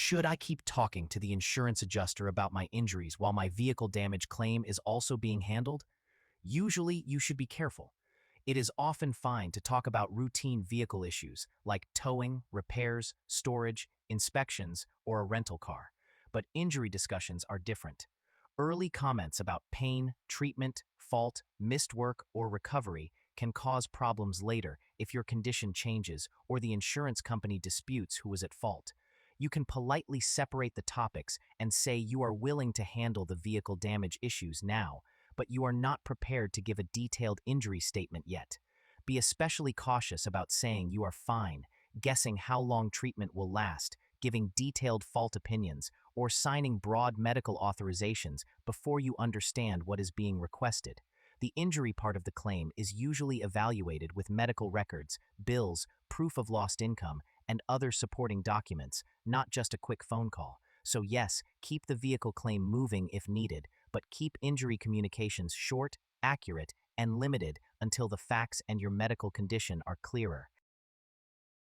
Should I keep talking to the insurance adjuster about my injuries while my vehicle damage claim is also being handled? Usually, you should be careful. It is often fine to talk about routine vehicle issues like towing, repairs, storage, inspections, or a rental car. But injury discussions are different. Early comments about pain, treatment, fault, missed work, or recovery can cause problems later if your condition changes or the insurance company disputes who was at fault. You can politely separate the topics and say you are willing to handle the vehicle damage issues now, but you are not prepared to give a detailed injury statement yet. Be especially cautious about saying you are fine, guessing how long treatment will last, giving detailed fault opinions, or signing broad medical authorizations before you understand what is being requested. The injury part of the claim is usually evaluated with medical records, bills, proof of lost income, and other supporting documents, not just a quick phone call. So yes, keep the vehicle claim moving if needed, but keep injury communications short, accurate, and limited until the facts and your medical condition are clearer.